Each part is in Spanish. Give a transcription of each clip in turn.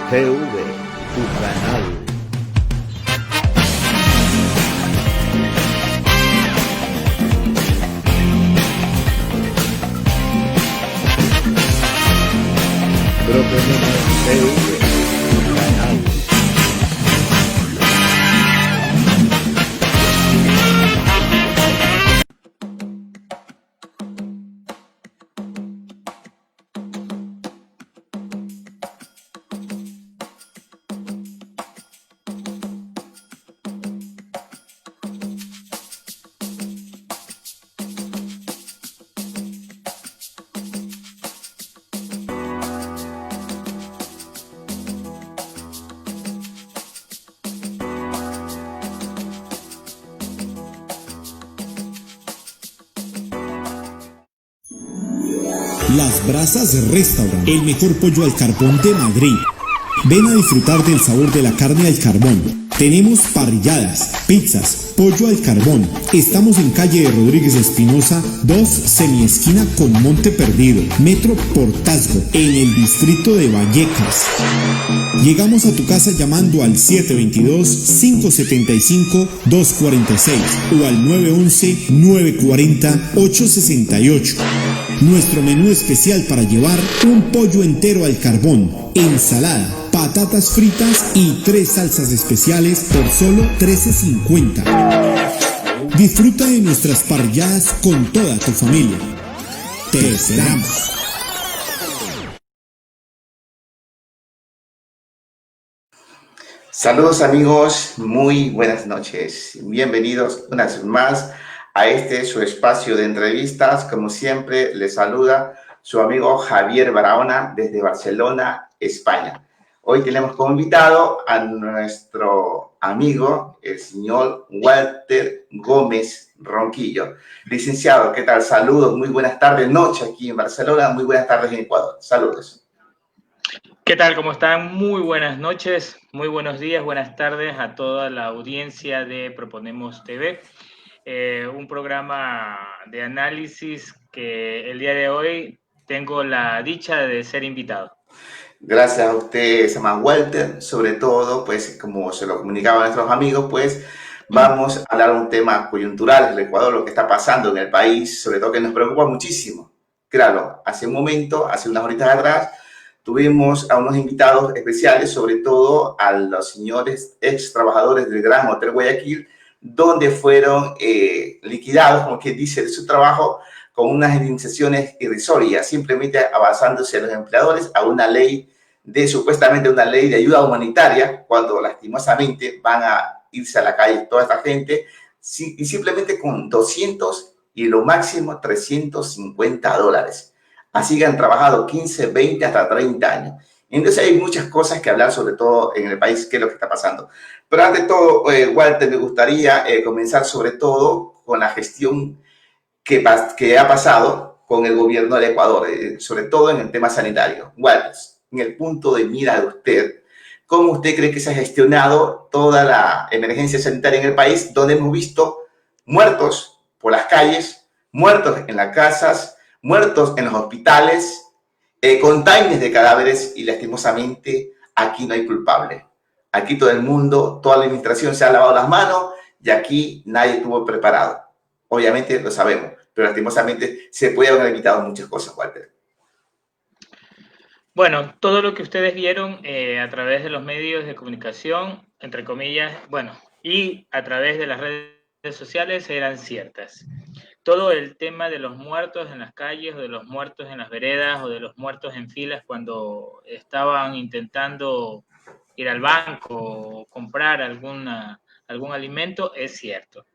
TV, tu canal. Proponemos TV, tu canal. Las Brasas Restaurant, el mejor pollo al carbón de Madrid. Ven a disfrutar del sabor de la carne al carbón. Tenemos parrilladas, pizzas, pollo al carbón. Estamos en calle de Rodríguez Espinosa, 2, semiesquina con Monte Perdido, Metro Portazgo, en el distrito de Vallecas. Llegamos a tu casa llamando al 722-575-246 o al 911-940-868. Nuestro menú especial para llevar: un pollo entero al carbón, ensalada, patatas fritas y 3 salsas especiales por solo $13.50. Disfruta de nuestras parrilladas con toda tu familia. Te esperamos. Saludos amigos, muy buenas noches. Bienvenidos una vez más a su espacio de entrevistas. Como siempre, les saluda su amigo Javier Barahona desde Barcelona, España. Hoy tenemos como invitado a nuestro amigo, el señor Walter Gómez Ronquillo. Licenciado, ¿qué tal? Saludos, muy buenas tardes, noche aquí en Barcelona, muy buenas tardes en Ecuador. Saludos. ¿Qué tal? ¿Cómo están? Muy buenas noches, muy buenos días, buenas tardes a toda la audiencia de Proponemos TV. Un programa de análisis que el día de hoy tengo la dicha de ser invitado. Gracias a usted, se llama Walter. Sobre todo, pues, como se lo comunicaba a nuestros amigos, pues, vamos a hablar de un tema coyuntural del Ecuador, lo que está pasando en el país, sobre todo que nos preocupa muchísimo. Claro, hace un momento, hace unas horitas atrás, tuvimos a unos invitados especiales, sobre todo a los señores ex trabajadores del Gran Hotel Guayaquil, donde fueron liquidados, como quien dice, de su trabajo con unas indemnizaciones irrisorias, simplemente avanzándose a los empleadores a una ley supuestamente una ley de ayuda humanitaria, cuando lastimosamente van a irse a la calle toda esta gente, y simplemente con 200 y lo máximo $350. Así que han trabajado 15, 20, hasta 30 años. Entonces hay muchas cosas que hablar, sobre todo en el país, qué es lo que está pasando. Pero ante todo, Walter, me gustaría comenzar sobre todo con la gestión que ha pasado con el gobierno del Ecuador, sobre todo en el tema sanitario. Walter, en el punto de mira de usted, ¿cómo usted cree que se ha gestionado toda la emergencia sanitaria en el país, donde hemos visto muertos por las calles, muertos en las casas, muertos en los hospitales, containers de cadáveres, y lastimosamente aquí no hay culpable? Aquí todo el mundo, toda la administración se ha lavado las manos y aquí nadie estuvo preparado. Obviamente lo sabemos, pero lastimosamente se puede haber evitado muchas cosas, Walter. Bueno, todo lo que ustedes vieron a través de los medios de comunicación, entre comillas, bueno, y a través de las redes sociales eran ciertas. Todo el tema de los muertos en las calles, o de los muertos en las veredas, o de los muertos en filas cuando estaban intentando ir al banco o comprar algún alimento, es cierto.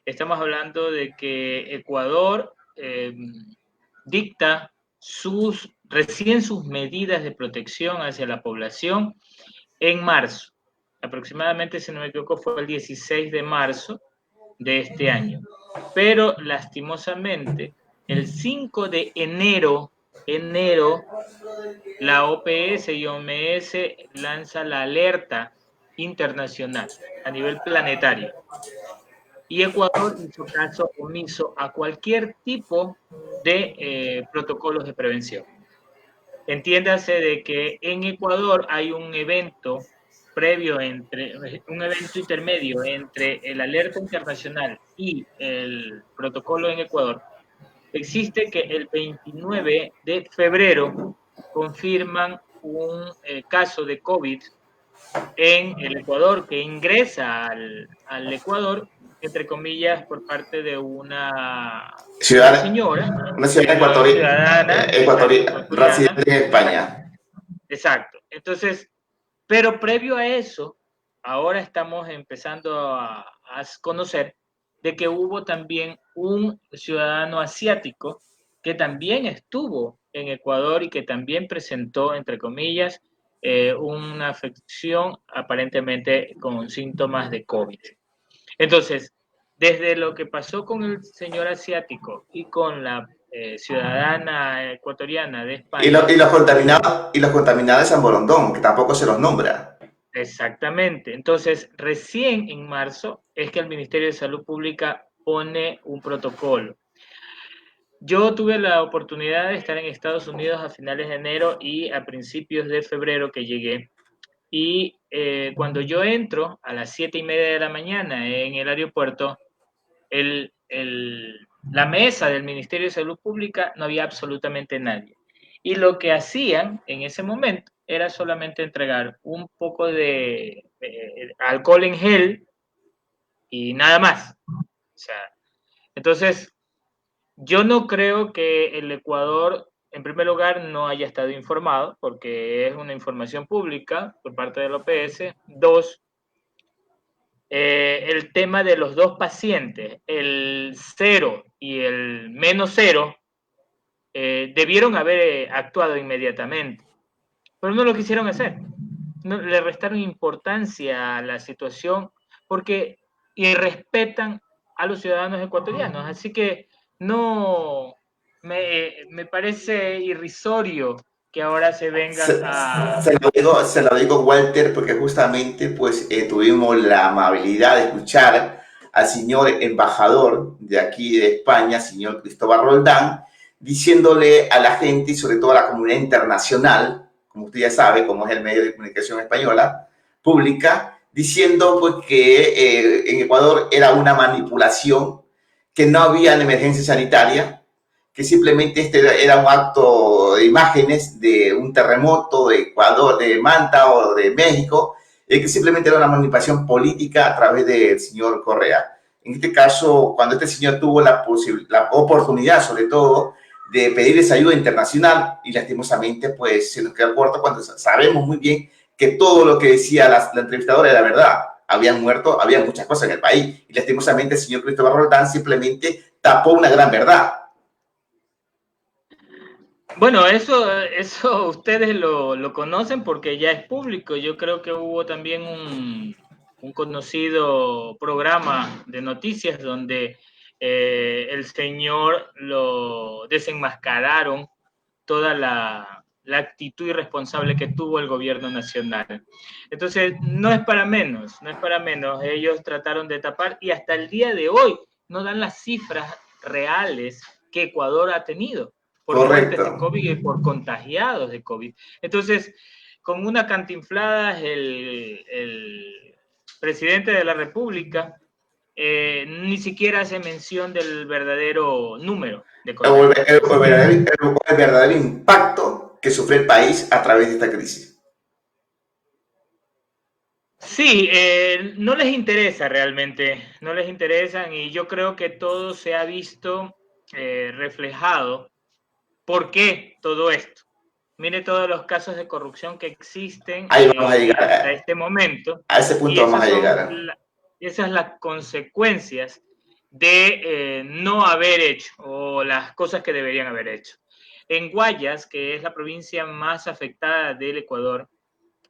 Estamos hablando de que Ecuador dicta recién sus medidas de protección hacia la población en marzo. Aproximadamente, si no me equivoco, fue el 16 de marzo de este año. Pero lastimosamente, el 5 de enero, la OPS y OMS lanza la alerta internacional a nivel planetario. Y Ecuador hizo caso omiso a cualquier tipo de protocolos de prevención. Entiéndase de que en Ecuador hay un evento un evento intermedio entre el alerta internacional y el protocolo en Ecuador. Existe que el 29 de febrero confirman un caso de COVID en el Ecuador que ingresa al Ecuador, entre comillas, por parte de una Ciudad, señora, una ciudad ciudadana, exacto, ecuatoriana, residente en España. exacto. Entonces, pero previo a eso, ahora estamos empezando a conocer de que hubo también un ciudadano asiático que también estuvo en Ecuador y que también presentó, entre comillas, una afección aparentemente con síntomas de COVID. Entonces, desde lo que pasó con el señor asiático y con la ciudadana ecuatoriana de España, Y los contaminados de San Borondón, que tampoco se los nombra. exactamente. Entonces, recién en marzo es que el Ministerio de Salud Pública pone un protocolo. Yo tuve la oportunidad de estar en Estados Unidos a finales de enero y a principios de febrero que llegué. Y cuando yo entro a las 7:30 de la mañana en el aeropuerto, la mesa del Ministerio de Salud Pública no había absolutamente nadie. Y lo que hacían en ese momento era solamente entregar un poco de alcohol en gel y nada más. O sea, entonces, yo no creo que el Ecuador, en primer lugar, no haya estado informado, porque es una información pública por parte del OPS. Dos, el tema de los dos pacientes, el 0 y el -0, debieron haber actuado inmediatamente, pero no lo quisieron hacer. No, le restaron importancia a la situación porque irrespetan a los ciudadanos ecuatorianos. Así que no me parece irrisorio que ahora se vengan Se, a... se lo digo, Walter, porque justamente pues tuvimos la amabilidad de escuchar al señor embajador de aquí de España, señor Cristóbal Roldán, diciéndole a la gente y sobre todo a la comunidad internacional, como usted ya sabe, como es el medio de comunicación española, pública, diciendo pues que en Ecuador era una manipulación, que no había emergencia sanitaria, que simplemente este era un acto de imágenes de un terremoto de Ecuador, de Manta o de México, que simplemente era una manipulación política a través del señor Correa. En este caso, cuando este señor tuvo la oportunidad, sobre todo, de pedirles ayuda internacional, y lastimosamente, pues se nos quedó corto cuando sabemos muy bien que todo lo que decía la entrevistadora era verdad. Habían muerto, había muchas cosas en el país, y lastimosamente el señor Cristóbal Roldán simplemente tapó una gran verdad. Bueno, eso ustedes lo conocen porque ya es público. Yo creo que hubo también un conocido programa de noticias donde el señor lo desenmascararon toda la actitud irresponsable que tuvo el gobierno nacional. Entonces, no es para menos, no es para menos. Ellos trataron de tapar y hasta el día de hoy no dan las cifras reales que Ecuador ha tenido por muertes de COVID y por contagiados de COVID. Entonces, con una cantinflada, el presidente de la República ni siquiera hace mención del verdadero número de contagiados. El verdadero impacto que sufre el país a través de esta crisis. Sí, no les interesa realmente, no les interesan y yo creo que todo se ha visto reflejado. ¿Por qué todo esto? Mire todos los casos de corrupción que existen Ahí vamos a llegar. hasta este momento. A ese punto vamos a llegar. Esas son las consecuencias de no haber hecho o las cosas que deberían haber hecho. En Guayas, que es la provincia más afectada del Ecuador,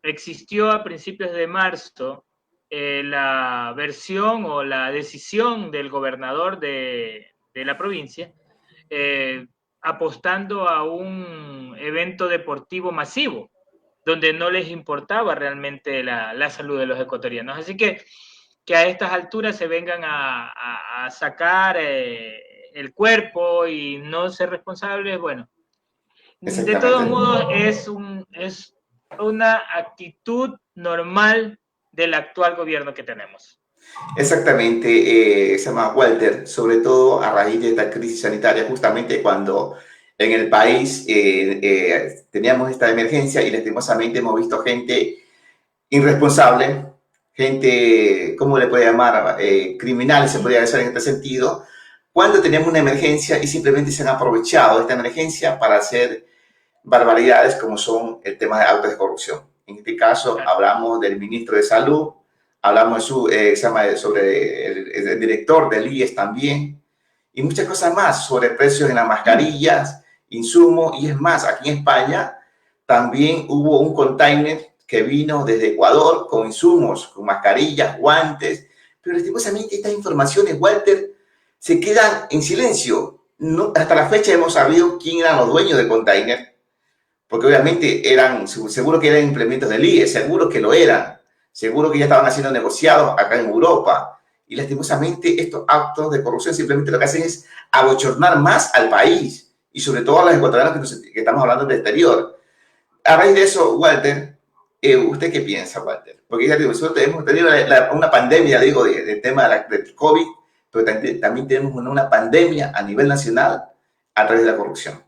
existió a principios de marzo la versión o la decisión del gobernador de la provincia apostando a un evento deportivo masivo, donde no les importaba realmente la salud de los ecuatorianos. Así que a estas alturas se vengan a sacar el cuerpo y no ser responsables, bueno, De todos Exactamente. modos, es una actitud normal del actual gobierno que tenemos. Exactamente, se llama Walter, sobre todo a raíz de esta crisis sanitaria, justamente cuando en el país teníamos esta emergencia y lastimosamente hemos visto gente irresponsable, gente, ¿cómo le puede llamar? Criminal, se podría decir en este sentido, cuando tenemos una emergencia y simplemente se han aprovechado de esta emergencia para hacer barbaridades como son el tema de actos de corrupción. En este caso hablamos del ministro de Salud, hablamos sobre el director del IES también, y muchas cosas más sobre precios en las mascarillas, insumos, y es más, aquí en España también hubo un container que vino desde Ecuador con insumos, con mascarillas, guantes, pero lastimosamente estas informaciones, Walter, se quedan en silencio. No, hasta la fecha hemos sabido quién eran los dueños del container, porque obviamente seguro que eran implementos del IE, seguro que lo eran, seguro que ya estaban haciendo negociados acá en Europa. Y lastimosamente estos actos de corrupción simplemente lo que hacen es abochornar más al país y sobre todo a los ecuatorianos que estamos hablando del exterior. A raíz de eso, Walter, ¿usted qué piensa, Walter? Porque ya digo, nosotros hemos tenido una pandemia, digo, del tema del COVID, pero también tenemos una pandemia a nivel nacional a través de la corrupción.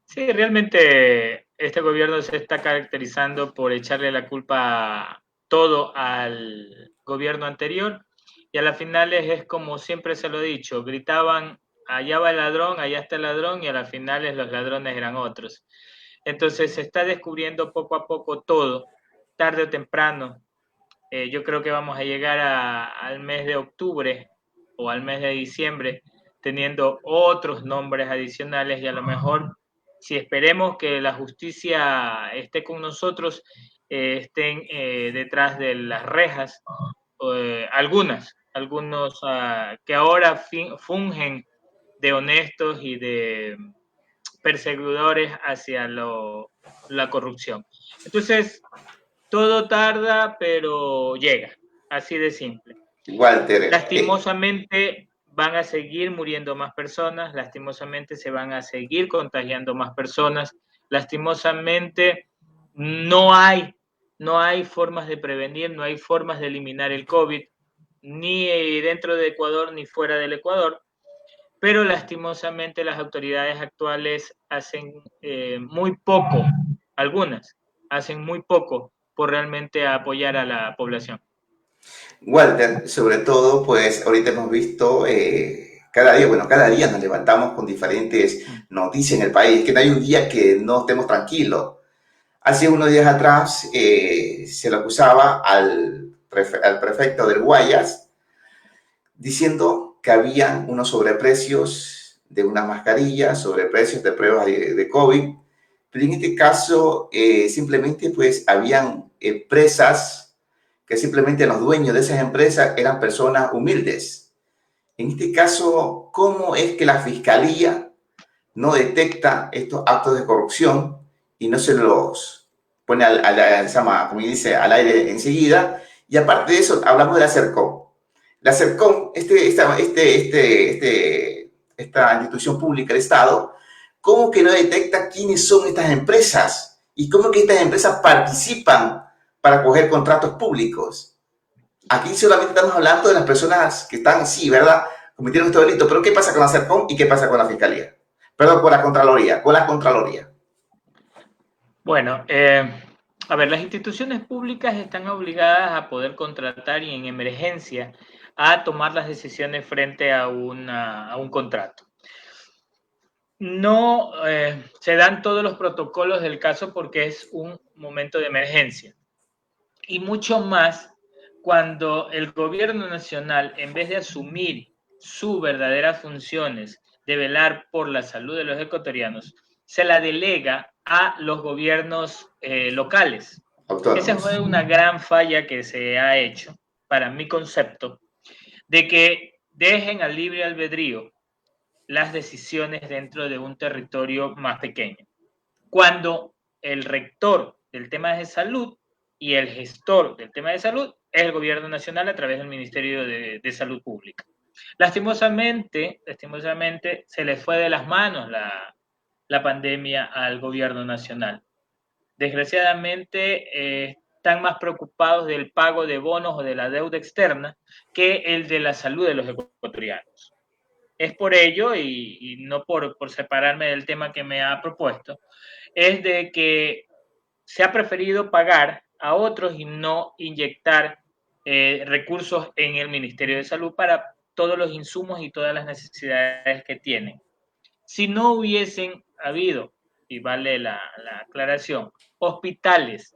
Sí, realmente este gobierno se está caracterizando por echarle la culpa todo al gobierno anterior y a las finales es como siempre se lo he dicho, gritaban, allá va el ladrón, allá está el ladrón y a las finales los ladrones eran otros. Entonces se está descubriendo poco a poco todo, tarde o temprano. Yo creo que vamos a llegar al mes de octubre o al mes de diciembre teniendo otros nombres adicionales y a lo mejor si esperemos que la justicia esté con nosotros, estén detrás de las rejas, algunos que ahora fungen de honestos y de perseguidores hacia la corrupción. Entonces, todo tarda, pero llega, así de simple. Walter, Lastimosamente van a seguir muriendo más personas, lastimosamente se van a seguir contagiando más personas, lastimosamente no hay formas de prevenir, no hay formas de eliminar el COVID, ni dentro de Ecuador ni fuera del Ecuador, pero lastimosamente las autoridades actuales hacen muy poco, algunas hacen muy poco por realmente apoyar a la población. Walter, sobre todo, pues ahorita hemos visto cada día nos levantamos con diferentes noticias en el país, que no hay un día que no estemos tranquilos. Hace unos días atrás se le acusaba al prefecto del Guayas diciendo que habían unos sobreprecios de unas mascarillas, sobreprecios de pruebas de COVID, pero en este caso simplemente pues habían empresas que simplemente los dueños de esas empresas eran personas humildes. En este caso, ¿cómo es que la fiscalía no detecta estos actos de corrupción y no se los pone como dice, al aire enseguida? Y aparte de eso, hablamos de la CERCOM. La CERCOM, esta institución pública del Estado, ¿cómo que no detecta quiénes son estas empresas? ¿Y cómo que estas empresas participan para coger contratos públicos? Aquí solamente estamos hablando de las personas que están, sí, ¿verdad?, cometieron este delito, pero ¿qué pasa con la CERCOM y qué pasa con la Fiscalía? Perdón, con la Contraloría, Bueno, a ver, las instituciones públicas están obligadas a poder contratar y en emergencia a tomar las decisiones frente a un contrato. No se dan todos los protocolos del caso porque es un momento de emergencia. Y mucho más cuando el gobierno nacional, en vez de asumir sus verdaderas funciones de velar por la salud de los ecuatorianos, se la delega a los gobiernos locales. Esa autónomos. fue una gran falla que se ha hecho, para mi concepto, de que dejen al libre albedrío las decisiones dentro de un territorio más pequeño. Cuando el rector del tema de salud y el gestor del tema de salud es el gobierno nacional a través del Ministerio de Salud Pública. Lastimosamente, se les fue de las manos la pandemia al gobierno nacional. Desgraciadamente, están más preocupados del pago de bonos o de la deuda externa que el de la salud de los ecuatorianos. Es por ello, y no por separarme del tema que me ha propuesto, es de que se ha preferido pagar a otros y no inyectar recursos en el Ministerio de Salud para todos los insumos y todas las necesidades que tienen. Si no hubiesen habido, y vale la aclaración, hospitales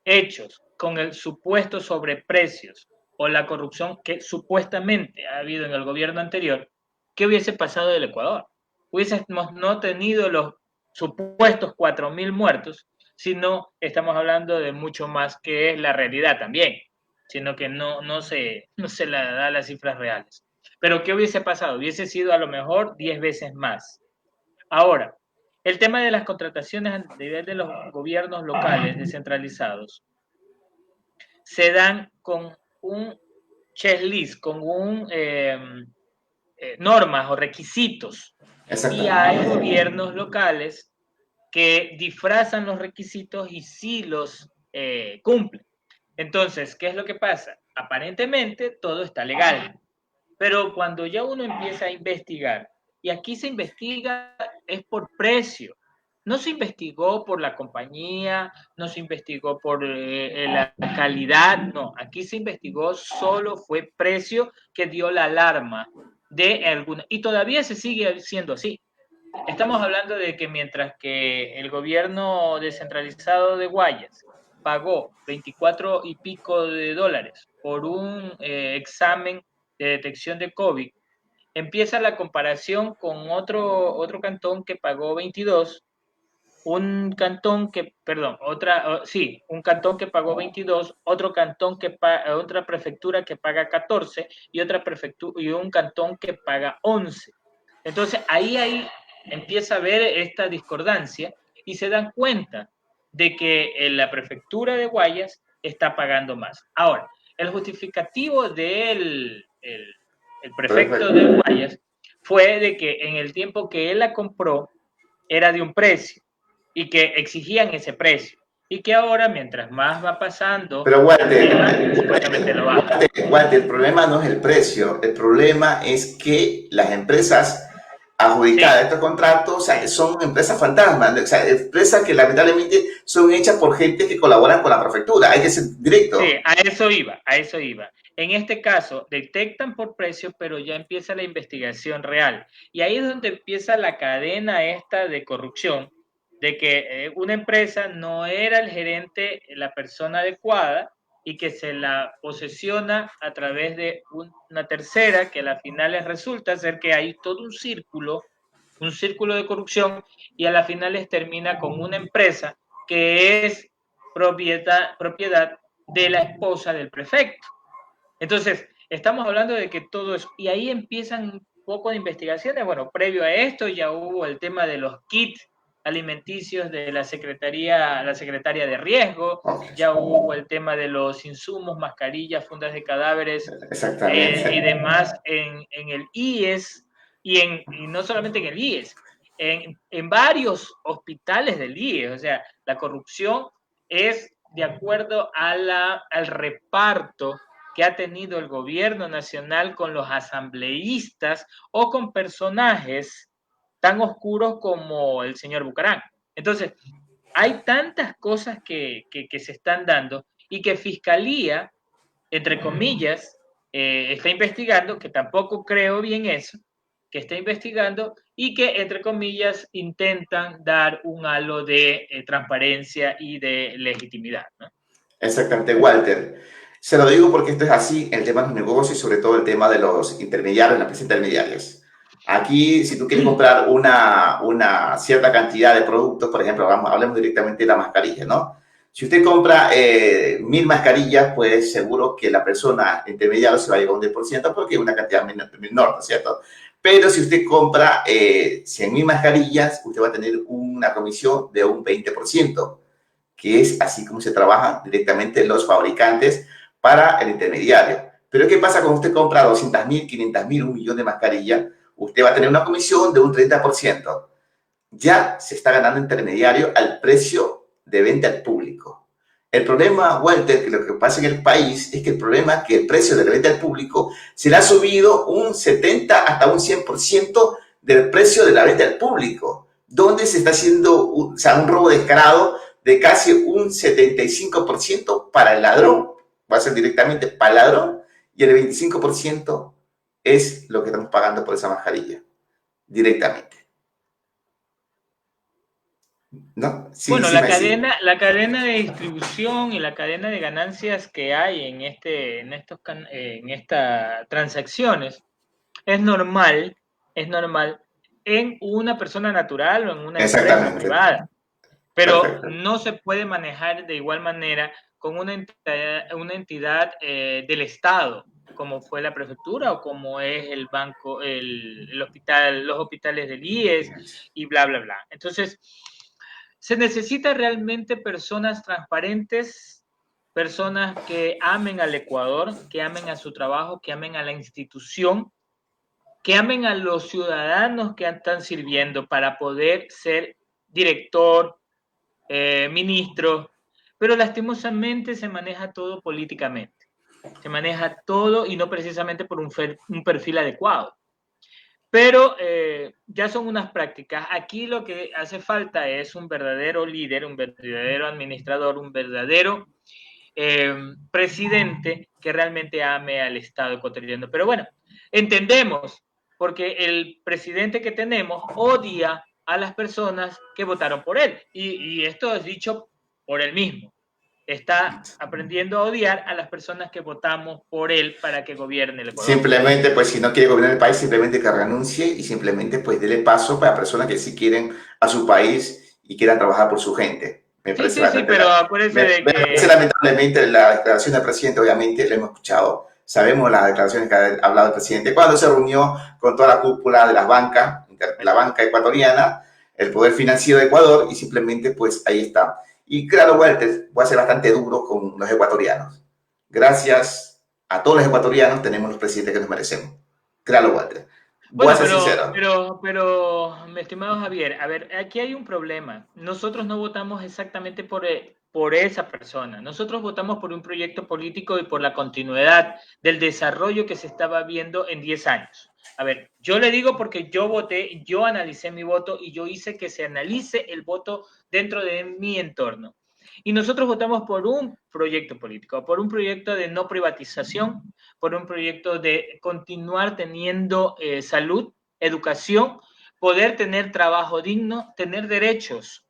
hechos con el supuesto sobreprecios o la corrupción que supuestamente ha habido en el gobierno anterior, ¿qué hubiese pasado del Ecuador? Hubiésemos no tenido los supuestos 4.000 muertos, sino estamos hablando de mucho más que es la realidad también, sino que no se le da las cifras reales. Pero ¿qué hubiese pasado? Hubiese sido a lo mejor 10 veces más. Ahora, el tema de las contrataciones a nivel de los gobiernos locales descentralizados se dan con un checklist, con normas o requisitos. Y hay gobiernos locales que disfrazan los requisitos y sí los cumplen. Entonces, ¿qué es lo que pasa? Aparentemente todo está legal, pero cuando ya uno empieza a investigar, y aquí se investiga es por precio, no se investigó por la compañía, no se investigó por la calidad, no, aquí se investigó solo fue precio que dio la alarma de alguna, y todavía se sigue siendo así. Estamos hablando de que mientras que el gobierno descentralizado de Guayas pagó 24 y pico de dólares por un examen de detección de COVID, empieza la comparación con otro cantón que pagó 22, un cantón que pagó 22, otro cantón otra prefectura que paga 14 y un cantón que paga 11. Entonces ahí empieza a ver esta discordancia y se dan cuenta de que la prefectura de Guayas está pagando más. Ahora, el justificativo del el prefecto de Guayas fue de que en el tiempo que él la compró era de un precio y que exigían ese precio y que ahora mientras más va pasando, pero Walter, Walter, el problema no es el precio, el problema es que las empresas adjudicadas a estos contratos, o sea, son empresas fantasmas, o sea, empresas que lamentablemente son hechas por gente que colaboran con la prefectura, hay que ser directo. Sí, a eso iba. En este caso, detectan por precio, pero ya empieza la investigación real. Y ahí es donde empieza la cadena esta de corrupción, de que una empresa no era el gerente, la persona adecuada, y que se la posesiona a través de una tercera, que a la final resulta ser que hay todo un círculo de corrupción, y a la final termina con una empresa que es propiedad de la esposa del prefecto. Entonces, estamos hablando de que todo eso, y ahí empiezan un poco de investigaciones. Bueno, previo a esto ya hubo el tema de los kits alimenticios de la secretaria de riesgo, ya hubo el tema de los insumos, mascarillas, fundas de cadáveres y demás en el IES, y no solamente en el IES, en varios hospitales del IES. O sea, la corrupción es de acuerdo al reparto que ha tenido el gobierno nacional con los asambleístas o con personajes tan oscuros como el señor Bucarán. Entonces, hay tantas cosas que se están dando y que Fiscalía, entre comillas, está investigando, que tampoco creo bien eso, que está investigando y que, entre comillas, intentan dar un halo de transparencia y de legitimidad, ¿no? Exactamente, Walter. Se lo digo porque esto es así, el tema de los negocios y sobre todo el tema de los intermediarios, las empresas intermediarias. Aquí, si tú quieres comprar una cierta cantidad de productos, por ejemplo, hablemos directamente de la mascarilla, ¿no? Si usted compra 1.000 mascarillas, pues seguro que la persona intermediaria se va a llevar un 10% porque es una cantidad menor, ¿no es cierto? Pero si usted compra 100.000 mascarillas, usted va a tener una comisión de un 20%, que es así como se trabajan directamente los fabricantes para el intermediario. Pero ¿qué pasa cuando usted compra 200.000, 500.000, 1 millón de mascarillas? Usted va a tener una comisión de un 30%. ya se está ganando intermediario al precio de venta al público. El problema, Walter, que lo que pasa en el país es que el problema es que el precio de la venta al público se le ha subido un 70 hasta un 100% del precio de la venta al público, donde se está haciendo un robo descarado de casi un 75% para el ladrón, va a ser directamente para el ladrón, y el 25% es lo que estamos pagando por esa mascarilla, directamente. ¿No? Sí, bueno, sí, la cadena de distribución y la cadena de ganancias que hay en estas transacciones es normal en una persona natural o en una empresa privada, pero perfecto. no se puede manejar de igual manera con una entidad del Estado, como fue la prefectura o como es el banco, el hospital, los hospitales del IES y bla, bla, bla. Entonces, se necesita realmente personas transparentes, personas que amen al Ecuador, que amen a su trabajo, que amen a la institución, que amen a los ciudadanos que están sirviendo para poder ser director, ministro, pero lastimosamente se maneja todo políticamente. Se maneja todo y no precisamente por un perfil adecuado. Pero ya son unas prácticas. Aquí lo que hace falta es un verdadero líder, un verdadero administrador, un verdadero presidente que realmente ame al Estado ecuatoriano. Pero bueno, entendemos, porque el presidente que tenemos odia a las personas que votaron por él. Y esto es dicho por él mismo. Está aprendiendo a odiar a las personas que votamos por él para que gobierne el Ecuador. Simplemente, pues, si no quiere gobernar el país, simplemente que renuncie y simplemente, pues, dele paso para personas que sí quieren a su país y quieran trabajar por su gente. Me parece sí, pero acuérdense de que... parece lamentablemente la declaración del presidente, obviamente, la hemos escuchado. Sabemos las declaraciones que ha hablado el presidente cuando se reunió con toda la cúpula de las bancas, la banca ecuatoriana, el poder financiero de Ecuador, y simplemente, pues, ahí está. Y claro, Walter, voy a ser bastante duro con los ecuatorianos. Gracias a todos los ecuatorianos tenemos los presidentes que nos merecemos. Claro, Walter. Voy a ser sincero. Pero, mi estimado Javier, a ver, aquí hay un problema. Nosotros no votamos exactamente por esa persona. Nosotros votamos por un proyecto político y por la continuidad del desarrollo que se estaba viendo en 10 años. A ver, yo le digo porque yo voté, yo analicé mi voto y yo hice que se analice el voto dentro de mi entorno. Y nosotros votamos por un proyecto político, por un proyecto de no privatización, por un proyecto de continuar teniendo salud, educación, poder tener trabajo digno, tener derechos.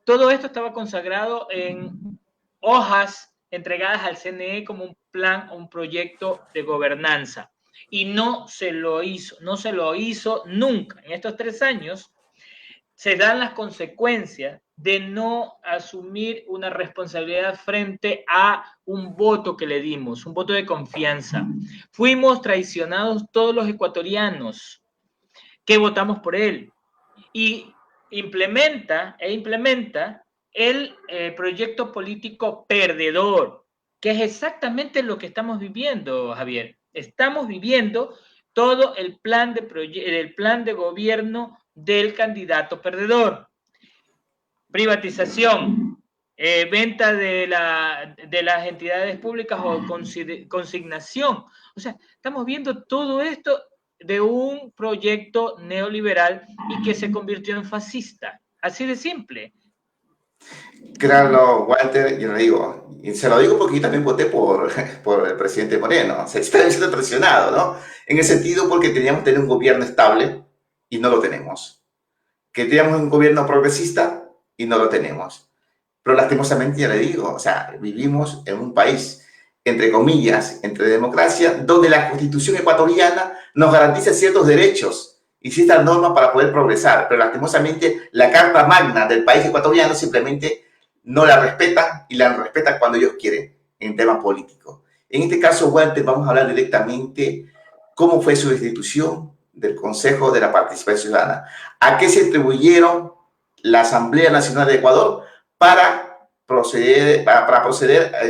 Todo esto estaba consagrado en hojas entregadas al CNE como un plan o un proyecto de gobernanza. Y no se lo hizo nunca. En estos 3 años se dan las consecuencias de no asumir una responsabilidad frente a un voto que le dimos, un voto de confianza. Fuimos traicionados todos los ecuatorianos que votamos por él. Y implementa el proyecto político perdedor, que es exactamente lo que estamos viviendo, Javier. Estamos viviendo todo el plan de gobierno del candidato perdedor. Privatización, venta de las entidades públicas o consignación. O sea, estamos viendo todo esto de un proyecto neoliberal y que se convirtió en fascista. Así de simple. Claro, Walter, yo lo digo, y se lo digo porque yo también voté por el presidente Moreno. O sea, está siendo presionado, ¿no? En el sentido porque teníamos que tener un gobierno estable y no lo tenemos. Que teníamos un gobierno progresista y no lo tenemos. Pero lastimosamente, ya le digo, o sea, vivimos en un país, entre comillas, entre democracia, donde la Constitución ecuatoriana nos garantiza ciertos derechos y ciertas normas para poder progresar. Pero lastimosamente, la Carta Magna del país ecuatoriano simplemente no la respetan y la respetan cuando ellos quieren en temas políticos. En este caso, Walter, vamos a hablar directamente cómo fue su destitución del Consejo de la Participación Ciudadana. ¿A qué se atribuyeron la Asamblea Nacional de Ecuador para proceder a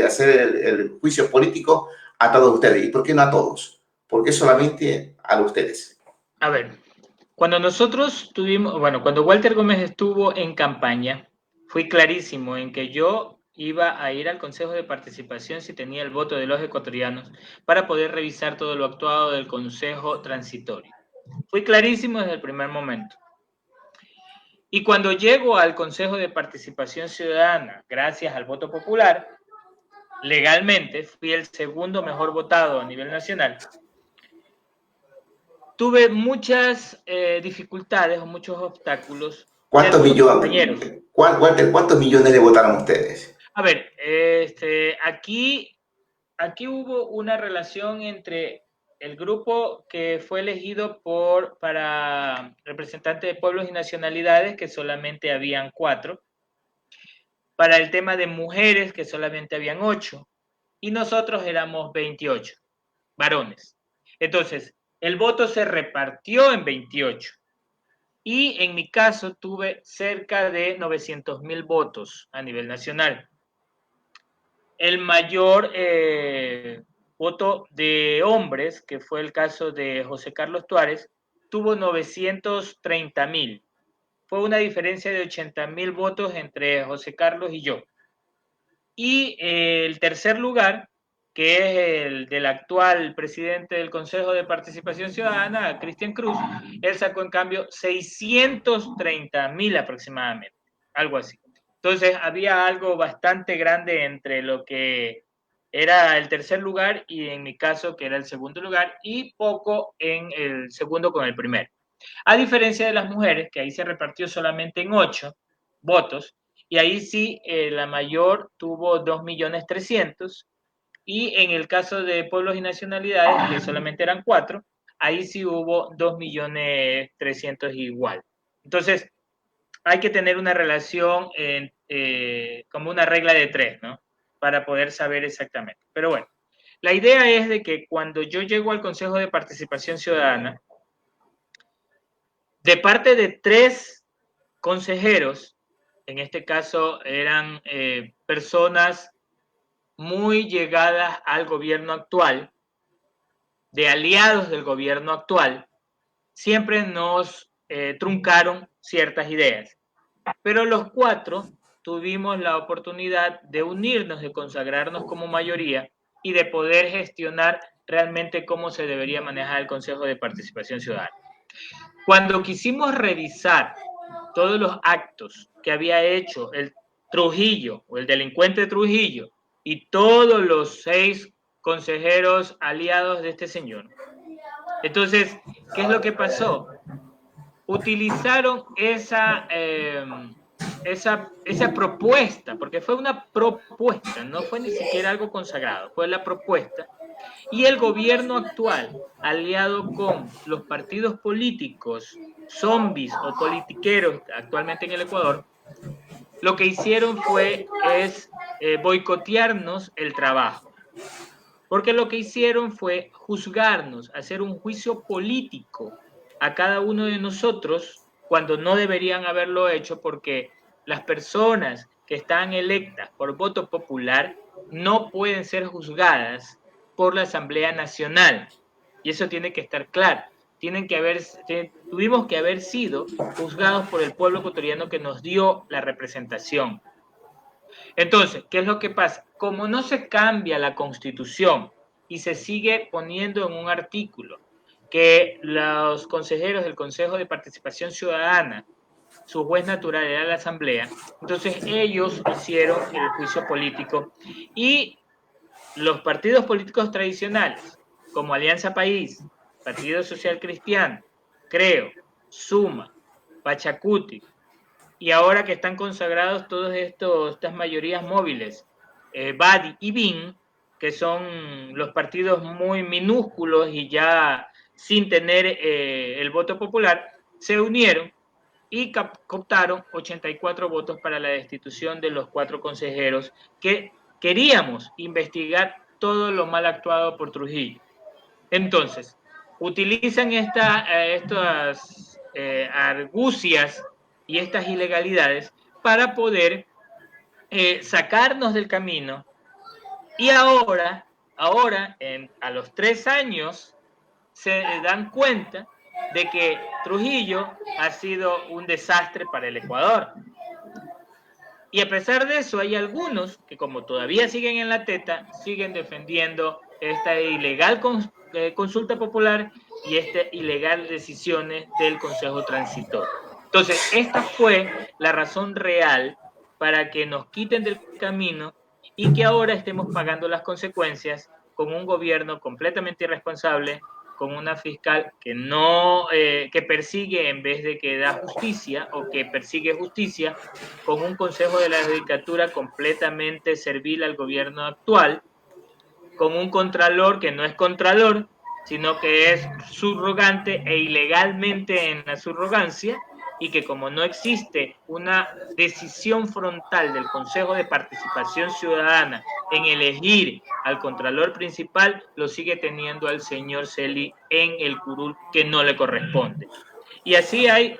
hacer el juicio político a todos ustedes? ¿Y por qué no a todos? ¿Por qué solamente a ustedes? A ver, Cuando nosotros tuvimos, bueno, cuando Walter Gómez estuvo en campaña, fui clarísimo en que yo iba a ir al Consejo de Participación si tenía el voto de los ecuatorianos para poder revisar todo lo actuado del Consejo Transitorio. Fui clarísimo desde el primer momento. Y cuando llego al Consejo de Participación Ciudadana, gracias al voto popular, legalmente fui el segundo mejor votado a nivel nacional. Tuve muchas dificultades o muchos obstáculos. ¿Cuántos millones, Walter, cuántos millones le votaron ustedes? A ver, aquí hubo una relación entre el grupo que fue elegido para representante de pueblos y nacionalidades, que solamente habían 4, para el tema de mujeres, que solamente habían 8, y nosotros éramos 28 varones. Entonces, el voto se repartió en 28. Y en mi caso tuve cerca de 900,000 votos a nivel nacional. El mayor voto de hombres, que fue el caso de José Carlos Tuárez, tuvo 930,000. Fue una diferencia de 80,000 votos entre José Carlos y yo. Y el tercer lugar, que es el del actual presidente del Consejo de Participación Ciudadana, Cristian Cruz, él sacó en cambio 630,000 aproximadamente, algo así. Entonces había algo bastante grande entre lo que era el tercer lugar y en mi caso que era el segundo lugar, y poco en el segundo con el primero. A diferencia de las mujeres, que ahí se repartió solamente en 8 votos, y ahí sí la mayor tuvo 2.300.000, y en el caso de pueblos y nacionalidades, que solamente eran 4, ahí sí hubo 2.300.000 igual. Entonces, hay que tener una relación como una regla de 3, ¿no? Para poder saber exactamente. Pero bueno, la idea es de que cuando yo llego al Consejo de Participación Ciudadana, de parte de 3 consejeros, en este caso eran personas muy llegadas al gobierno actual, de aliados del gobierno actual, siempre nos truncaron ciertas ideas. Pero los 4 tuvimos la oportunidad de unirnos, de consagrarnos como mayoría y de poder gestionar realmente cómo se debería manejar el Consejo de Participación Ciudadana. Cuando quisimos revisar todos los actos que había hecho el Trujillo o el delincuente Trujillo y todos los 6 consejeros aliados de este señor, entonces, ¿qué es lo que pasó? Utilizaron esa propuesta, porque fue una propuesta, no fue ni siquiera algo consagrado, fue la propuesta. Y el gobierno actual, aliado con los partidos políticos, zombies o politiqueros actualmente en el Ecuador, lo que hicieron es boicotearnos el trabajo. Porque lo que hicieron fue juzgarnos, hacer un juicio político a cada uno de nosotros cuando no deberían haberlo hecho, porque las personas que están electas por voto popular no pueden ser juzgadas por la Asamblea Nacional. Y eso tiene que estar claro. Tuvimos que haber sido juzgados por el pueblo ecuatoriano que nos dio la representación. Entonces, ¿qué es lo que pasa? Como no se cambia la Constitución y se sigue poniendo en un artículo que los consejeros del Consejo de Participación Ciudadana, su juez natural era la Asamblea, entonces ellos hicieron el juicio político y los partidos políticos tradicionales, como Alianza País, Partido Social Cristiano, Creo, Suma, Pachacuti, y ahora que están consagrados todas estas mayorías móviles, BADI y BIN, que son los partidos muy minúsculos y ya sin tener el voto popular, se unieron y cooptaron 84 votos para la destitución de los 4 consejeros que queríamos investigar todo lo mal actuado por Trujillo. Entonces, utilizan estas argucias y estas ilegalidades para poder sacarnos del camino, y ahora a los 3 años se dan cuenta de que Trujillo ha sido un desastre para el Ecuador. Y a pesar de eso, hay algunos que, como todavía siguen en la teta, siguen defendiendo esta ilegal consulta popular y esta ilegal decisiones del Consejo Transitorio. Entonces, esta fue la razón real para que nos quiten del camino y que ahora estemos pagando las consecuencias con un gobierno completamente irresponsable, con una fiscal que no que persigue en vez de que da justicia, o que persigue justicia, con un Consejo de la Judicatura completamente servil al gobierno actual, con un contralor que no es contralor, sino que es subrogante e ilegalmente en la subrogancia, y que como no existe una decisión frontal del Consejo de Participación Ciudadana en elegir al contralor principal, lo sigue teniendo al señor Celi en el curul que no le corresponde. Y así hay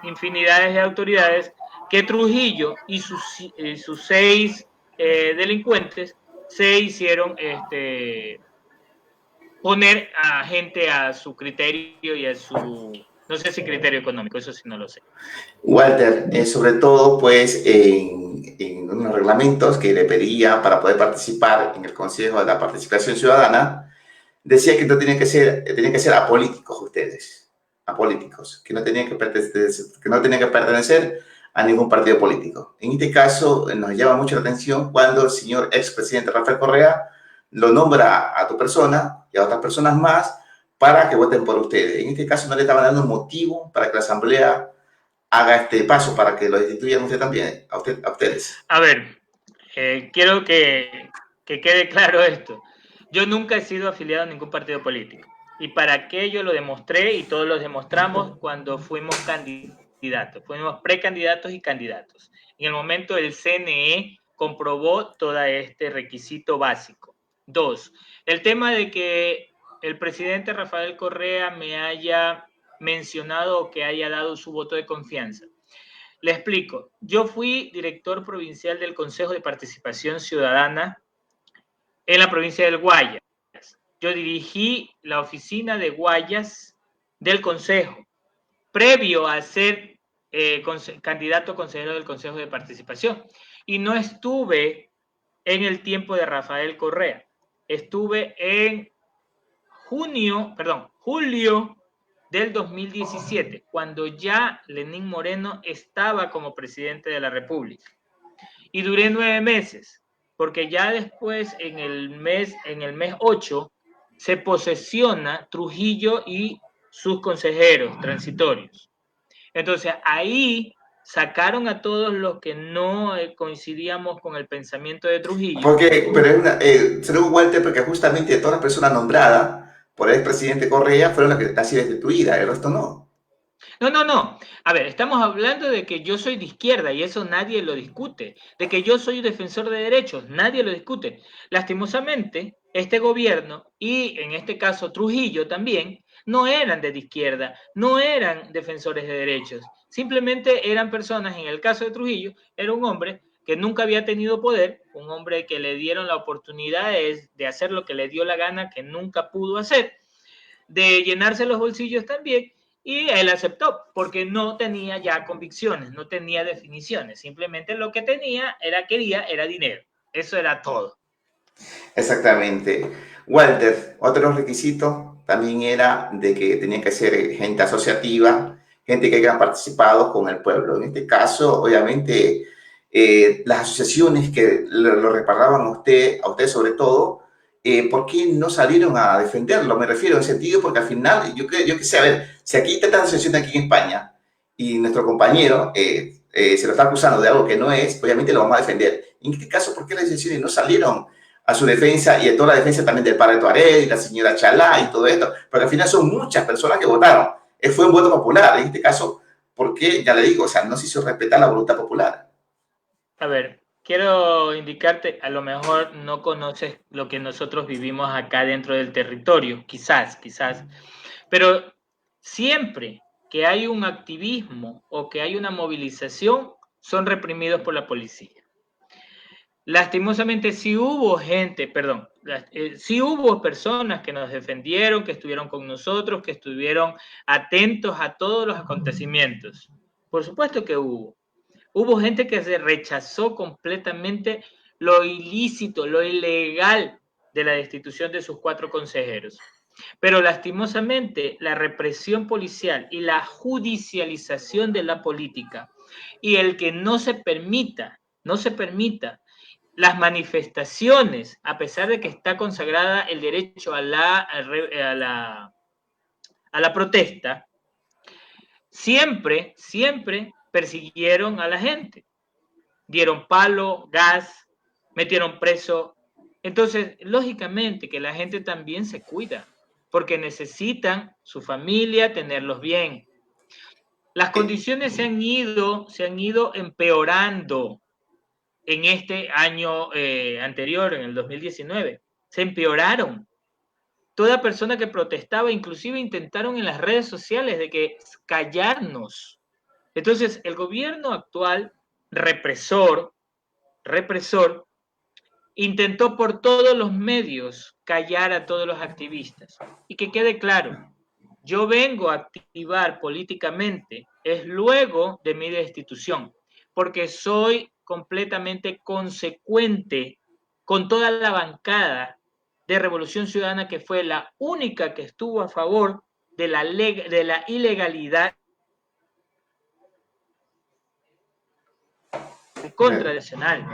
infinidades de autoridades que Trujillo y sus 6 delincuentes se hicieron poner a gente a su criterio y a su, no sé si criterio económico, eso sí no lo sé. Walter, sobre todo pues en unos reglamentos que le pedía para poder participar en el Consejo de la Participación Ciudadana, decía que no tenían que ser apolíticos ustedes, apolíticos, que no tenían que pertenecer a ningún partido político. En este caso nos llama mucho la atención cuando el señor expresidente Rafael Correa lo nombra a tu persona y a otras personas más para que voten por ustedes. En este caso no le estaban dando motivo para que la Asamblea haga este paso, para que lo destituyan usted también, a ustedes. A ver, quiero que quede claro esto. Yo nunca he sido afiliado a ningún partido político. Y para aquello lo demostré y todos lo demostramos cuando fuimos candidatos. Fuimos precandidatos y candidatos. En el momento el CNE comprobó todo este requisito básico. 2, el tema de que el presidente Rafael Correa me haya mencionado o que haya dado su voto de confianza. Le explico. Yo fui director provincial del Consejo de Participación Ciudadana en la provincia del Guayas. Yo dirigí la oficina de Guayas del Consejo, previo a ser candidato consejero del Consejo de Participación. Y no estuve en el tiempo de Rafael Correa. Estuve en julio del 2017, cuando ya Lenín Moreno estaba como presidente de la República. Y duré 9 meses, porque ya después, en el mes 8, se posesiona Trujillo y sus consejeros transitorios. Entonces, ahí sacaron a todos los que no coincidíamos con el pensamiento de Trujillo. Según Walter, porque justamente todas las personas nombradas por el expresidente Correa fueron las que han sido destituidas, el resto no. No. A ver, estamos hablando de que yo soy de izquierda y eso nadie lo discute. De que yo soy defensor de derechos, nadie lo discute. Lastimosamente, este gobierno y en este caso Trujillo también, no eran de izquierda, no eran defensores de derechos. Simplemente eran personas, en el caso de Trujillo, era un hombre que nunca había tenido poder, un hombre que le dieron la oportunidad de hacer lo que le dio la gana, que nunca pudo hacer, de llenarse los bolsillos también, y él aceptó, porque no tenía ya convicciones, no tenía definiciones, simplemente lo que quería era dinero, eso era todo. Exactamente. Walter, otro requisito también era de que tenían que ser gente asociativa, gente que haya participado con el pueblo. En este caso, obviamente, las asociaciones que lo reparaban a usted sobre todo, ¿por qué no salieron a defenderlo? Me refiero en sentido porque al final, yo que sé, a ver, si aquí está esta asociación aquí en España y nuestro compañero se lo está acusando de algo que no es, obviamente lo vamos a defender. En este caso, ¿por qué las asociaciones no salieron a su defensa y a toda la defensa también del padre Tuareg y la señora Chalá y todo esto? Porque al final son muchas personas que votaron. Fue un voto popular. En este caso, ¿por qué? Ya le digo, o sea, no se hizo respetar la voluntad popular. A ver, quiero indicarte, a lo mejor no conoces lo que nosotros vivimos acá dentro del territorio, quizás, pero siempre que hay un activismo o que hay una movilización, son reprimidos por la policía. Lastimosamente, Sí hubo personas que nos defendieron, que estuvieron con nosotros, que estuvieron atentos a todos los acontecimientos. Por supuesto que hubo. Hubo gente que se rechazó completamente lo ilícito, lo ilegal de la destitución de sus 4 consejeros. Pero lastimosamente la represión policial y la judicialización de la política y el que no se permita las manifestaciones, a pesar de que está consagrada el derecho a la protesta, siempre persiguieron a la gente. Dieron palo, gas, metieron preso. Entonces, lógicamente que la gente también se cuida, porque necesitan su familia, tenerlos bien. Las condiciones se han ido empeorando en este año anterior, en el 2019. Se empeoraron. Toda persona que protestaba, inclusive intentaron en las redes sociales de que callarnos. Entonces, el gobierno actual, represor, intentó por todos los medios callar a todos los activistas. Y que quede claro, yo vengo a activar políticamente, es luego de mi destitución, porque soy completamente consecuente con toda la bancada de Revolución Ciudadana, que fue la única que estuvo a favor de la ilegalidad en contra de Senal,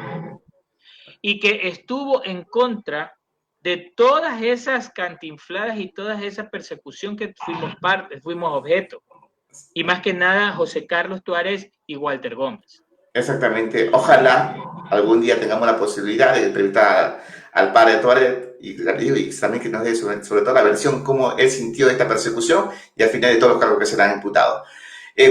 y que estuvo en contra de todas esas cantinfladas y toda esa persecución que fuimos objeto, y más que nada José Carlos Tuárez y Walter Gómez. Exactamente. Ojalá algún día tengamos la posibilidad de entrevistar al padre Tuárez y también que nos dé sobre todo la versión, cómo él sintió esta persecución y al final de todos los cargos que se le han imputado.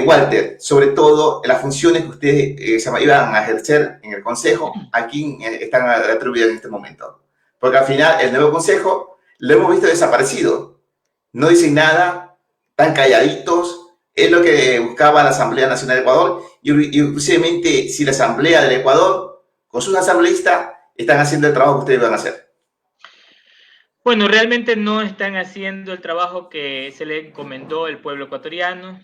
Walter, sobre todo las funciones que ustedes iban a ejercer en el Consejo, ¿a quién están atribuidas en este momento? Porque al final el nuevo Consejo lo hemos visto desaparecido. No dicen nada, están calladitos. Es lo que buscaba la Asamblea Nacional de Ecuador y posiblemente si la Asamblea del Ecuador, con sus asambleístas, están haciendo el trabajo que ustedes van a hacer. Bueno, realmente no están haciendo el trabajo que se le encomendó el pueblo ecuatoriano.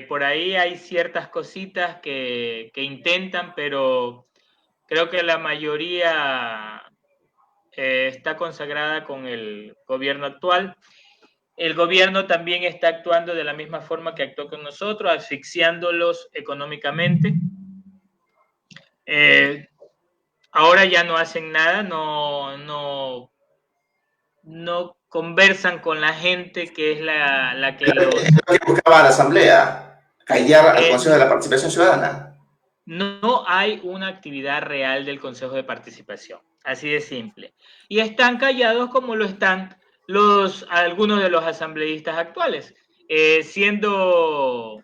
Por ahí hay ciertas cositas que intentan, pero creo que la mayoría está consagrada con el gobierno actual. El gobierno también está actuando de la misma forma que actuó con nosotros, asfixiándolos económicamente. Ahora ya no hacen nada, no conversan con la gente, que es la que los... Es lo que buscaba la Asamblea, callar al Consejo de la Participación Ciudadana. No hay una actividad real del Consejo de Participación, así de simple. Y están callados como lo están algunos de los asambleístas actuales, siendo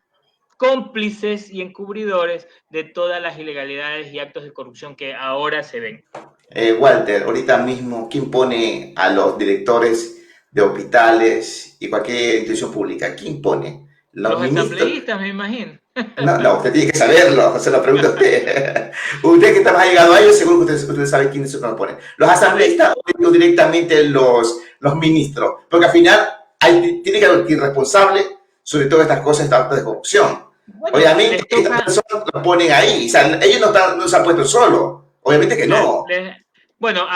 cómplices y encubridores de todas las ilegalidades y actos de corrupción que ahora se ven. Walter, ahorita mismo, ¿quién pone a los directores de hospitales y cualquier institución pública? ¿Quién pone? Los asambleístas, me imagino. No, usted tiene que saberlo, se lo pregunto a usted. Usted que está más llegado a ellos, seguro que usted sabe quiénes son los que ponen. ¿Los asambleístas o directamente los ministros? Porque al final tiene que haber responsable sobre todas estas cosas, estas actos de corrupción. Bueno, obviamente, estas personas lo ponen ahí. O sea, ellos no se han puesto solos. Obviamente que no. Bueno,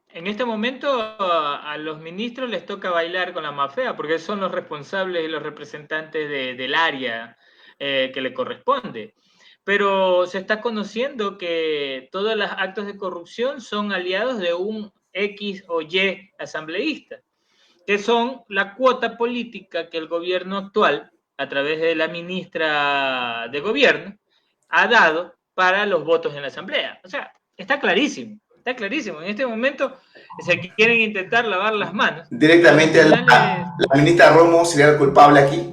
en este momento a los ministros les toca bailar con la más fea, porque son los responsables y los representantes del área que le corresponde. Pero se está conociendo que todos los actos de corrupción son aliados de un X o Y asambleísta, que son la cuota política que el gobierno actual, a través de la ministra de gobierno, ha dado para los votos en la asamblea. O sea, está clarísimo. Está clarísimo. En este momento se quieren intentar lavar las manos. Directamente la ministra Romo sería el culpable aquí.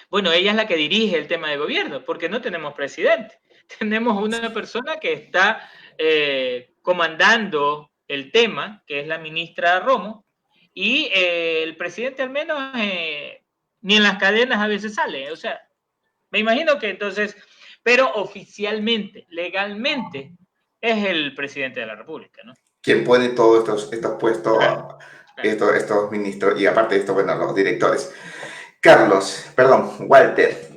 Bueno, ella es la que dirige el tema de gobierno, porque no tenemos presidente. Tenemos una persona que está comandando el tema, que es la ministra Romo, y el presidente al menos ni en las cadenas a veces sale. O sea, me imagino que entonces, pero oficialmente, legalmente, es el presidente de la República, ¿no? quien pone todos estos puestos, Claro, claro. estos ministros y aparte de esto, bueno, los directores. Carlos, perdón, Walter,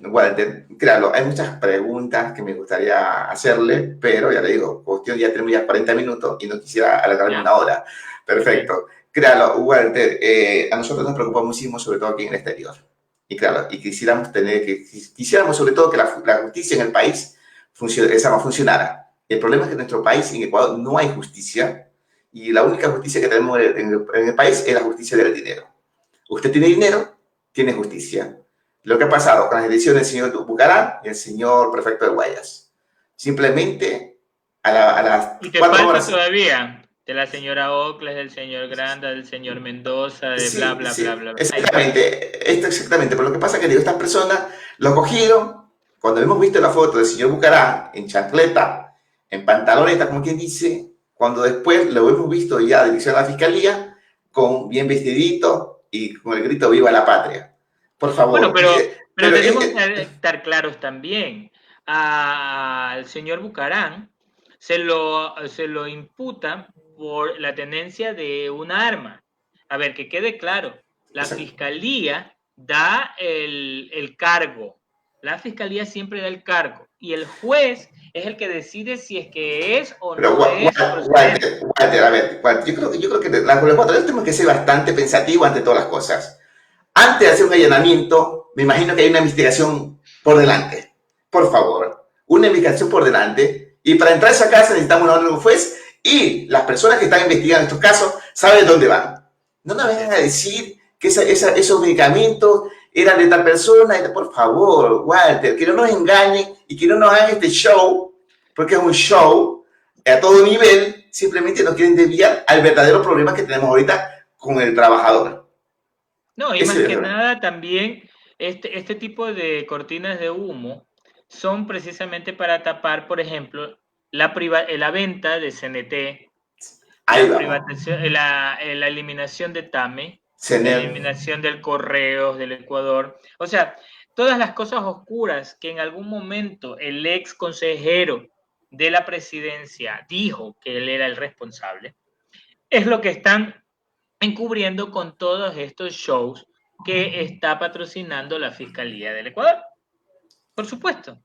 claro, hay muchas preguntas que me gustaría hacerle, pero ya le digo, cuestión ya tenemos ya 40 minutos y no quisiera alargarme Ya, una hora. ok. Perfecto. Claro, Walter, a nosotros nos preocupa muchísimo, sobre todo aquí en el exterior. Y claro, y quisiéramos sobre todo que la justicia en el país funcionara. El problema es que en nuestro país, en Ecuador, no hay justicia y la única justicia que tenemos en el país es la justicia del dinero. Usted tiene dinero, tiene justicia. Lo que ha pasado con las elecciones del señor Bucarán y el señor prefecto de Guayas. Simplemente a las Y te 4 horas. falta todavía de la señora Ocles, del señor Granda, del señor Mendoza, de bla, Sí, bla, bla, sí, bla, bla. Hay mucho. exactamente. Esto exactamente. Pero lo que pasa es que digo, estas personas lo cogieron. Cuando hemos visto la foto del señor Bucarán en chancleta, en pantaloneta, como quien dice, cuando después lo hemos visto ya a dirección a la fiscalía, con bien vestidito y con el grito "Viva la Patria". Por Bueno, favor, pero pero tenemos que estar claros también. Al señor Bucarán se lo imputan por la tenencia de una arma. A ver, que quede claro, la fiscalía da el cargo. La fiscalía siempre da el cargo. Y el juez es el que decide si es que es o pero no es procedente. Walter, a ver, Walter, yo creo que los ecuatorianos tenemos que ser bastante pensativos ante todas las cosas. Antes de hacer un allanamiento, me imagino que hay una investigación por delante. Por favor, una investigación por delante. Y para entrar a esa casa necesitamos una orden de un juez y las personas que están investigando estos casos saben dónde van. No nos vengan a decir que esos medicamentos eran de tal persona. Por favor, Walter, que no nos engañen y que no nos hagan este show, porque es un show a todo nivel. Simplemente nos quieren desviar al verdadero problema que tenemos ahorita con el trabajador. No, y Ese más es el que problema. nada también este tipo de cortinas de humo son precisamente para tapar, por ejemplo, la venta de CNT, Ahí la vamos. privatización, la eliminación de TAME, la Cener. eliminación del Correos del Ecuador. O sea, todas las cosas oscuras que en algún momento el ex consejero de la presidencia dijo que él era el responsable, es lo que están encubriendo con todos estos shows que está patrocinando la Fiscalía del Ecuador. Por supuesto,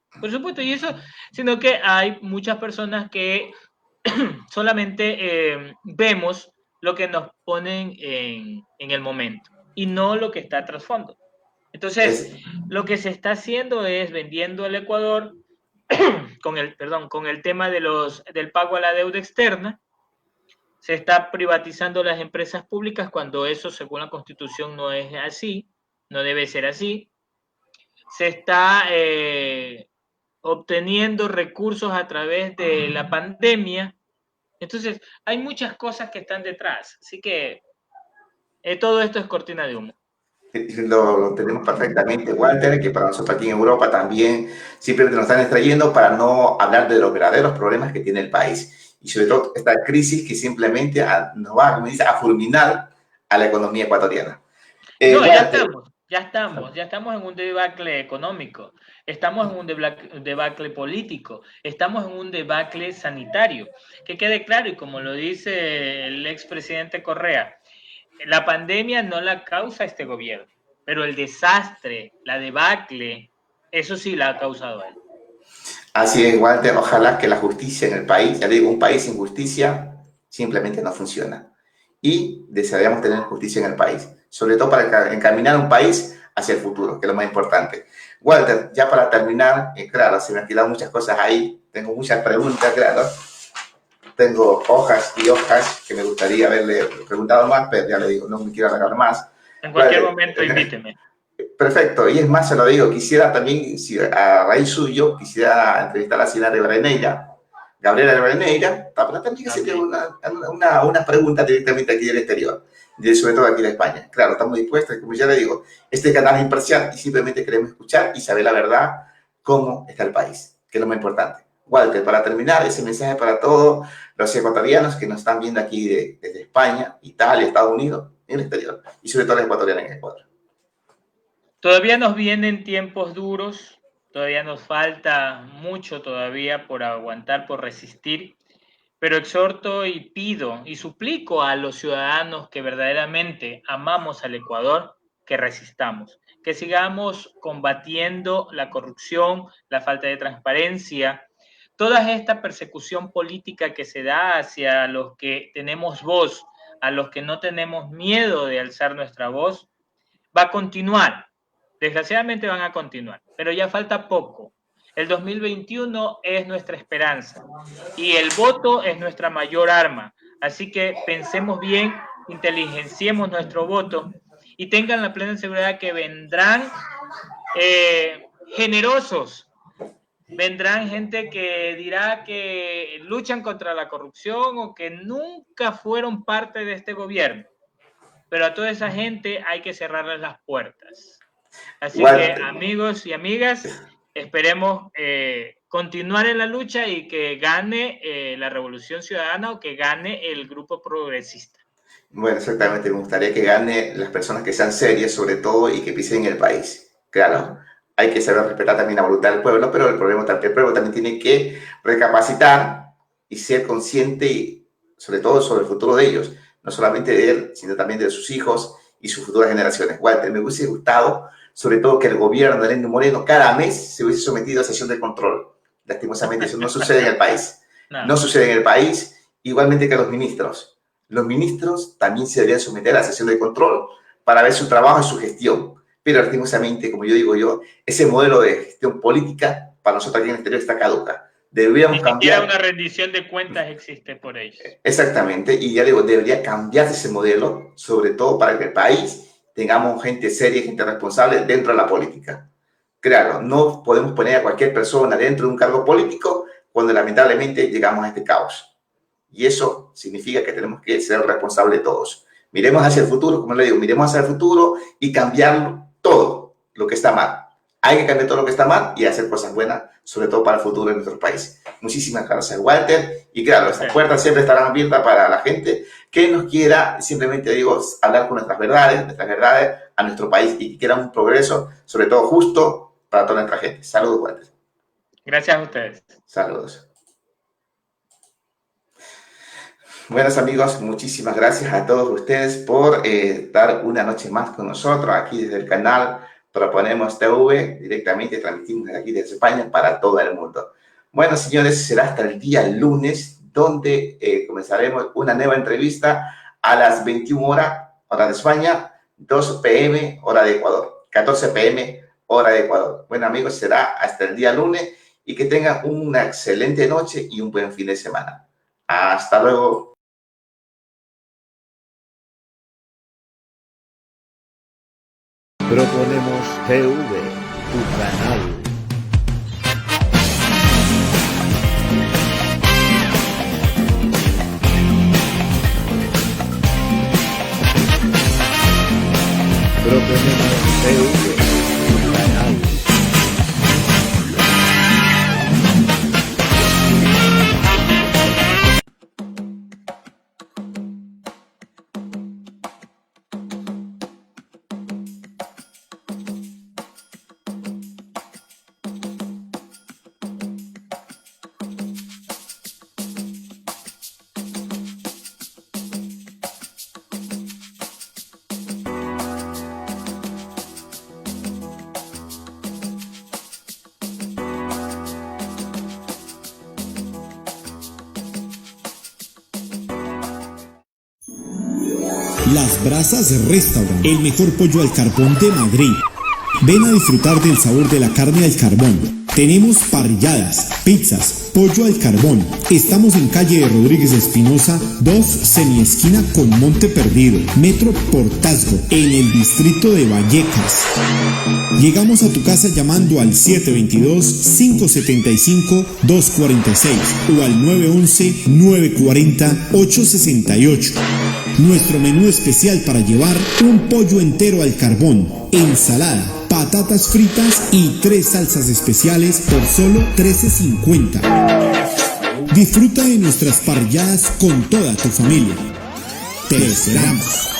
y eso, sino que hay muchas personas que solamente vemos lo que nos ponen en el momento y no lo que está trasfondo. Entonces, Es, lo que se está haciendo es vendiendo el Ecuador con el tema del pago a la deuda externa. Se está privatizando las empresas públicas cuando eso, según la Constitución, no es así, no debe ser así. Se está obteniendo recursos a través de la pandemia. Entonces, hay muchas cosas que están detrás. Así que todo esto es cortina de humo. lo tenemos perfectamente, Walter, que para nosotros aquí en Europa también simplemente nos están extrayendo para no hablar de los verdaderos problemas que tiene el país. Y sobre todo esta crisis que simplemente nos va, como dice, a fulminar a la economía ecuatoriana. No, Walter, ya estamos en un debacle económico, estamos en un debacle político, estamos en un debacle sanitario. Que quede claro, y como lo dice el expresidente Correa, la pandemia no la causa este gobierno, pero el desastre, la debacle, eso sí la ha causado él. así es, Walter, ojalá que la justicia en el país, ya digo, un país sin justicia simplemente no funciona. Y desearíamos tener justicia en el país, sobre todo para encaminar un país hacia el futuro, que es lo más importante. Walter, ya para terminar, claro, se me han quedado muchas cosas ahí, tengo muchas preguntas, claro, tengo hojas y hojas que me gustaría haberle preguntado más, pero ya le digo, no me quiero alargar más. En cualquier Walter, momento invíteme. perfecto, y es más, se lo digo, quisiera también, si a raíz suyo, quisiera entrevistar a la señora Rivadeneira, Gabriela Rivadeneira, para también hacerle Okay. una pregunta directamente aquí del exterior, sobre todo aquí de España. Claro, estamos dispuestos, como ya le digo, este canal es imparcial y simplemente queremos escuchar y saber la verdad, cómo está el país, que es lo más importante. Walter, para terminar, ese mensaje para todos los ecuatorianos que nos están viendo aquí desde España, Italia, Estados Unidos, en el exterior, y sobre todo los ecuatorianos en Ecuador. Todavía nos vienen tiempos duros, todavía nos falta mucho todavía por aguantar, por resistir, pero exhorto y pido y suplico a los ciudadanos que verdaderamente amamos al Ecuador que resistamos, que sigamos combatiendo la corrupción, la falta de transparencia, toda esta persecución política que se da hacia los que tenemos voz, a los que no tenemos miedo de alzar nuestra voz, va a continuar. Desgraciadamente van a continuar, pero ya falta poco. El 2021 es nuestra esperanza y el voto es nuestra mayor arma. Así que pensemos bien, inteligenciemos nuestro voto y tengan la plena seguridad que vendrán generosos. Vendrán gente que dirá que luchan contra la corrupción o que nunca fueron parte de este gobierno. Pero a toda esa gente hay que cerrarles las puertas. Así que, amigos y amigas, esperemos continuar en la lucha y que gane la Revolución Ciudadana o que gane el grupo progresista. Bueno, exactamente. Me gustaría que gane las personas que sean serias, sobre todo, y que pisen el país. Claro. Hay que saber respetar también la voluntad del pueblo, pero el pueblo también tiene que recapacitar y ser consciente, y sobre todo sobre el futuro de ellos, no solamente de él, sino también de sus hijos y sus futuras generaciones. Walter, me hubiese gustado, sobre todo, que el gobierno de Lenín Moreno cada mes se hubiese sometido a sesión de control. Lastimosamente eso no sucede en el país. No sucede en el país, igualmente que los ministros. Los ministros también se deberían someter a la sesión de control para ver su trabajo y su gestión. Pero lastimosamente, como yo digo, ese modelo de gestión política para nosotros aquí en el exterior está caduca. Deberíamos cambiar. Ni siquiera una rendición de cuentas existe por ellos. Exactamente, y ya digo, debería cambiarse ese modelo, sobre todo para que el país tengamos gente seria, gente responsable dentro de la política. Claro, no podemos poner a cualquier persona dentro de un cargo político cuando lamentablemente llegamos a este caos. Y eso significa que tenemos que ser responsables todos. Miremos hacia el futuro, como le digo, miremos hacia el futuro y cambiarlo todo lo que está mal. Hay que cambiar todo lo que está mal y hacer cosas buenas, sobre todo para el futuro de nuestro país. Muchísimas gracias, Walter. Y claro, estas puertas siempre estarán abiertas para la gente que nos quiera, simplemente digo, hablar con nuestras verdades a nuestro país y que quiera un progreso, sobre todo justo para toda nuestra gente. Saludos, Walter. Gracias a ustedes. Saludos. Buenos amigos, muchísimas gracias a todos ustedes por estar una noche más con nosotros aquí desde el canal Proponemos TV, directamente transmitimos desde aquí desde España para todo el mundo. Bueno, señores, será hasta el día lunes donde comenzaremos una nueva entrevista a las 21 horas, hora de España, 2 p.m. hora de Ecuador, 14 p.m. hora de Ecuador. Bueno, amigos, será hasta el día lunes y que tengan una excelente noche y un buen fin de semana. Hasta luego. Proponemos TV, tu canal. Proponemos TV, tu canal. Las Brasas Restaurant, el mejor pollo al carbón de Madrid. Ven a disfrutar del sabor de la carne al carbón. Tenemos parrilladas, pizzas, pollo al carbón. Estamos en calle de Rodríguez Espinosa, 2, semiesquina con Monte Perdido, Metro Portazgo, en el distrito de Vallecas. Llegamos a tu casa llamando al 722-575-246 o al 911-940-868. Nuestro menú especial para llevar: un pollo entero al carbón, ensalada, patatas fritas y 3 salsas especiales por solo $13.50. Disfruta de nuestras parrilladas con toda tu familia. Te esperamos.